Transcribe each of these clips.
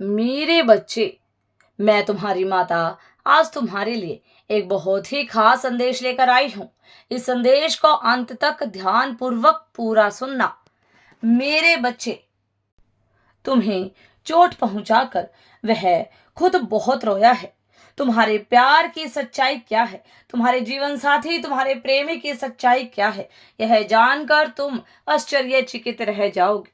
मेरे बच्चे, मैं तुम्हारी माता आज तुम्हारे लिए एक बहुत ही खास संदेश लेकर आई हूँ। इस संदेश को अंत तक ध्यान पूर्वक पूरा सुनना। मेरे बच्चे, तुम्हें चोट पहुंचाकर वह खुद बहुत रोया है। तुम्हारे प्यार की सच्चाई क्या है, तुम्हारे जीवन साथी, तुम्हारे प्रेमी की सच्चाई क्या है, यह जानकर तुम आश्चर्यचकित रह जाओगे।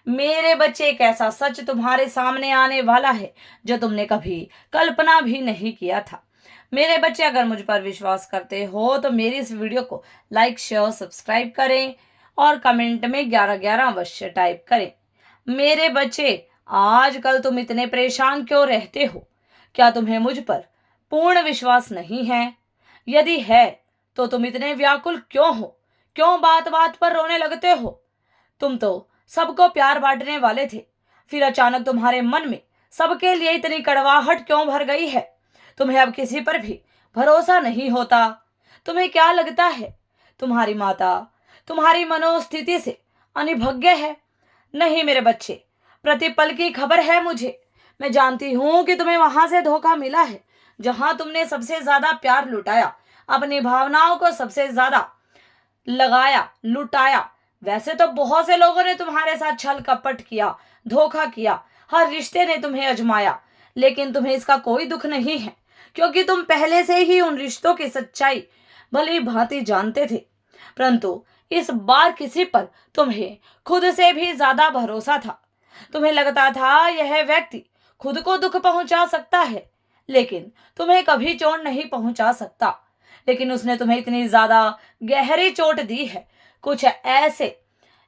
मेरे बच्चे, एक ऐसा सच तुम्हारे सामने आने वाला है जो तुमने कभी कल्पना भी नहीं किया था। मेरे बच्चे, अगर मुझ पर विश्वास करते हो तो मेरी इस वीडियो को लाइक शेयर सब्सक्राइब करें और कमेंट में 1111 अवश्य टाइप करें। मेरे बच्चे, आजकल तुम इतने परेशान क्यों रहते हो? क्या तुम्हें मुझ पर पूर्ण विश्वास नहीं है? यदि है तो तुम इतने व्याकुल क्यों हो? क्यों बात बात पर रोने लगते हो? तुम तो सबको प्यार बांटने वाले थे, फिर अचानक तुम्हारे मन में सबके लिए इतनी कड़वाहट क्यों भर गई है? तुम्हें अब किसी पर भी भरोसा नहीं होता। तुम्हें क्या लगता है तुम्हारी माता तुम्हारी मनोस्थिति से अनिभज्ञ है? नहीं मेरे बच्चे, प्रतिपल की खबर है मुझे। मैं जानती हूं कि तुम्हें वहां से धोखा मिला है जहां तुमने सबसे ज्यादा प्यार लुटाया, अपनी भावनाओं को सबसे ज्यादा लगाया, लुटाया। वैसे तो बहुत से लोगों ने तुम्हारे साथ छल कपट किया, धोखा किया, हर रिश्ते ने तुम्हें आजमाया, लेकिन तुम्हें इसका कोई दुख नहीं है, क्योंकि तुम पहले से ही उन रिश्तों की सच्चाई भली भांति जानते थे। परंतु इस बार किसी पर तुम्हें खुद से भी ज्यादा भरोसा था। तुम्हें लगता था यह व्यक्ति खुद को दुख पहुंचा सकता है, लेकिन तुम्हें कभी चोट नहीं पहुंचा सकता। लेकिन उसने तुम्हें इतनी ज्यादा गहरी चोट दी है, कुछ ऐसे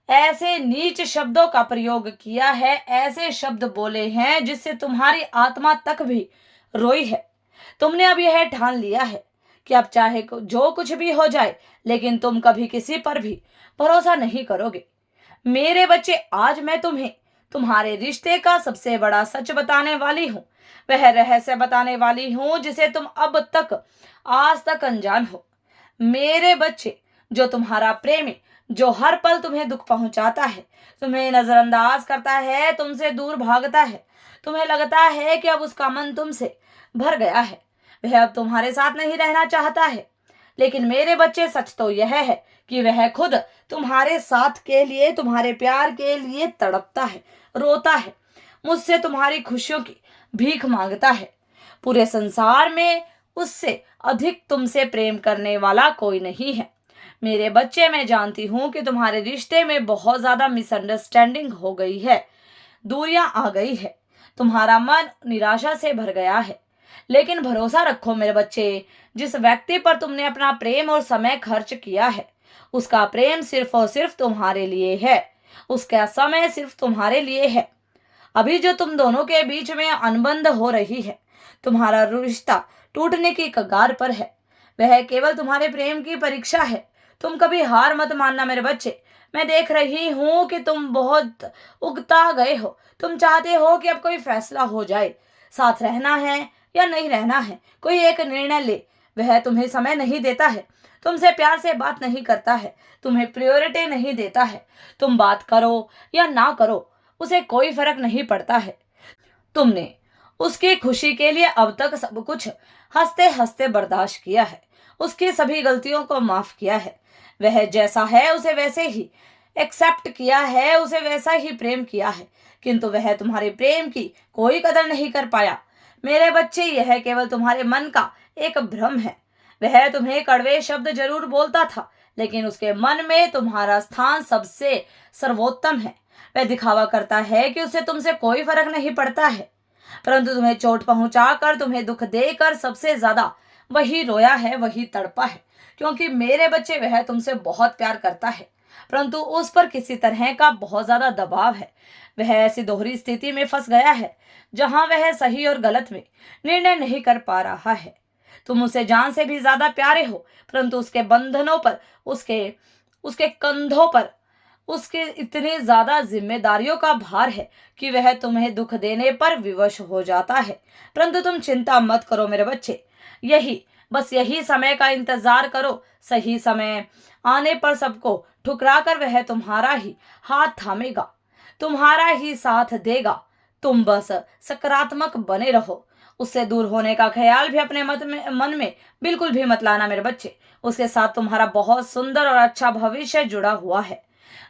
ऐसे नीच शब्दों का प्रयोग किया है, ऐसे शब्द बोले हैं जिससे तुम्हारी आत्मा तक भी रोई है। तुमने अब यह ठान लिया है कि अब चाहे जो कुछ भी हो जाए, लेकिन तुम कभी किसी पर भी भरोसा नहीं करोगे। मेरे बच्चे, आज मैं तुम्हें तुम्हारे रिश्ते का सबसे बड़ा सच बताने वाली हूँ। वह रहस्य बताने वाली हूँ जिसे तुम अब तक आज तक अनजान हो। मेरे बच्चे, जो तुम्हारा प्रेमी, जो हर पल तुम्हें दुख पहुंचाता है, तुम्हें नजरअंदाज करता है, तुमसे दूर भागता है, तुम्हें लगता है कि अब उसका मन तुमसे भर गया है, वह अब तुम्हारे साथ नहीं रहना चाहता है। लेकिन मेरे बच्चे, सच तो यह है कि वह खुद तुम्हारे साथ के लिए, तुम्हारे प्यार के लिए तड़पता है, रोता है, मुझसे तुम्हारी खुशियों की भीख मांगता है। पूरे संसार में उससे अधिक तुमसे प्रेम करने वाला कोई नहीं है। मेरे बच्चे, मैं जानती हूं कि तुम्हारे रिश्ते में बहुत ज्यादा मिसअंडरस्टैंडिंग हो गई है, दूरियां आ गई है, तुम्हारा मन निराशा से भर गया है। लेकिन भरोसा रखो मेरे बच्चे, जिस व्यक्ति पर तुमने अपना प्रेम और समय खर्च किया है, उसका प्रेम सिर्फ और सिर्फ तुम्हारे लिए है, उसका समय सिर्फ तुम्हारे लिए है। अभी जो तुम दोनों के बीच में अनबंध हो रही है, तुम्हारा रिश्ता टूटने की कगार पर है, वह केवल तुम्हारे प्रेम की परीक्षा है। तुम कभी हार मत मानना मेरे बच्चे। मैं देख रही हूं कि तुम बहुत उगता गए हो। तुम चाहते हो कि अब कोई फैसला हो जाए, साथ रहना है या नहीं रहना है, कोई एक निर्णय ले। वह तुम्हें समय नहीं देता है, तुमसे प्यार से बात नहीं करता है, तुम्हें प्रायोरिटी नहीं देता है। तुम बात करो या ना करो, उसे कोई फर्क नहीं पड़ता है। तुमने उसकी खुशी के लिए अब तक सब कुछ हंसते हंसते बर्दाश्त किया है, उसकी सभी गलतियों को माफ किया है। वह जैसा है उसे वैसे ही एक्सेप्ट किया है, उसे वैसा ही प्रेम किया है, किंतु वह तुम्हारे प्रेम की कोई कदर नहीं कर पाया। मेरे बच्चे, यह केवल तुम्हारे मन का एक भ्रम है। वह तुम्हें कड़वे शब्द जरूर बोलता था, लेकिन उसके मन में तुम्हारा स्थान सबसे सर्वोत्तम है। वह दिखावा करता है कि उसे तुमसे कोई फर्क नहीं पड़ता है, परंतु तुम्हें चोट पहुंचाकर, तुम्हें दुख देकर सबसे ज्यादा वही रोया है, वही तड़पा है। क्योंकि मेरे बच्चे, वह तुमसे बहुत प्यार करता है, परंतु उस पर किसी तरह का बहुत ज्यादा दबाव है। वह ऐसी दोहरी स्थिति में फंस गया है जहां वह सही और गलत में निर्णय नहीं कर पा रहा है। तुम उसे जान से भी ज्यादा प्यारे हो, परंतु उसके बंधनों पर, उसके उसके कंधों पर उसके इतनी ज्यादा जिम्मेदारियों का भार है कि वह तुम्हें दुख देने पर विवश हो जाता है। परंतु तुम चिंता मत करो मेरे बच्चे, बस यही समय का इंतजार करो। सही समय आने पर सबको ठुकरा कर वह तुम्हारा ही हाथ थामेगा, तुम्हारा ही साथ देगा, तुम बस सकारात्मक बने रहो। उससे दूर होने का ख्याल भी अपने मन में बिल्कुल भी मत लाना मेरे बच्चे। उसके साथ तुम्हारा बहुत सुंदर और अच्छा भविष्य जुड़ा हुआ है।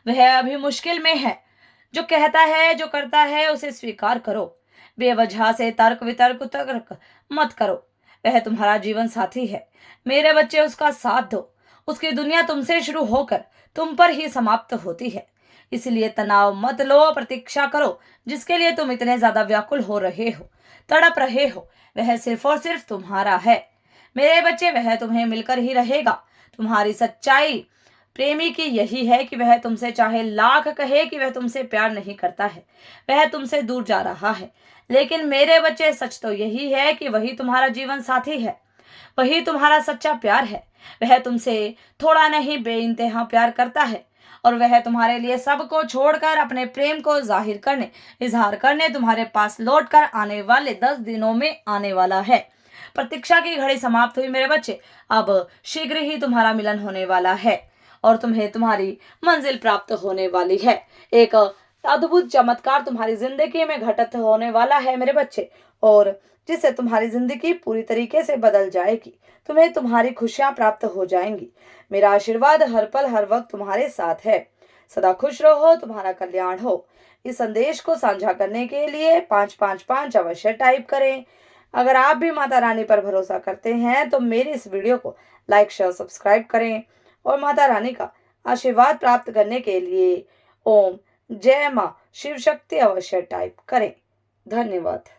वह अभी मुश्किल में है। जो कहता है, जो करता है, उसे स्वीकार करो। बेवजह से तर्क वितर्क तर्क मत करो। वह तुम्हारा जीवन साथी है मेरे बच्चे, उसका साथ दो। उसकी दुनिया तुमसे शुरू होकर तुम पर ही समाप्त होती है। इसलिए तनाव मत लो, प्रतीक्षा करो। जिसके लिए तुम इतने ज्यादा व्याकुल हो रहे हो, तड़प रहे हो, वह सिर्फ और सिर्फ तुम्हारा है मेरे बच्चे। वह तुम्हें मिलकर ही रहेगा। तुम्हारी सच्चाई प्रेमी की यही है कि वह तुमसे चाहे लाख कहे कि वह तुमसे प्यार नहीं करता है, वह तुमसे दूर जा रहा है। लेकिन मेरे बच्चे, सच तो यही है कि वही तुम्हारा जीवन साथी है, वही तुम्हारा सच्चा प्यार है। वह तुमसे थोड़ा नहीं, बेइंतहा प्यार करता है। और वह तुम्हारे लिए सबको छोड़कर अपने प्रेम को इजहार करने तुम्हारे पास लौट कर आने वाले 10 दिनों में आने वाला है। प्रतीक्षा की घड़ी समाप्त हुई मेरे बच्चे। अब शीघ्र ही तुम्हारा मिलन होने वाला है और तुम्हें तुम्हारी मंजिल प्राप्त होने वाली है। एक अद्भुत चमत्कार तुम्हारी जिंदगी में घटित होने वाला है मेरे बच्चे, और जिससे तुम्हारी जिंदगी पूरी तरीके से बदल जाएगी। तुम्हें तुम्हारी खुशियां प्राप्त हो जाएंगी। मेरा आशीर्वाद हर पल हर वक्त तुम्हारे साथ है। सदा खुश रहो, तुम्हारा कल्याण हो। इस संदेश को साझा करने के लिए 555 अवश्य टाइप करें। अगर आप भी माता रानी पर भरोसा करते हैं तो मेरी इस वीडियो को लाइक शेयर सब्सक्राइब करें और माता रानी का आशीर्वाद प्राप्त करने के लिए ओम जय मां शिव शक्ति अवश्य टाइप करें। धन्यवाद।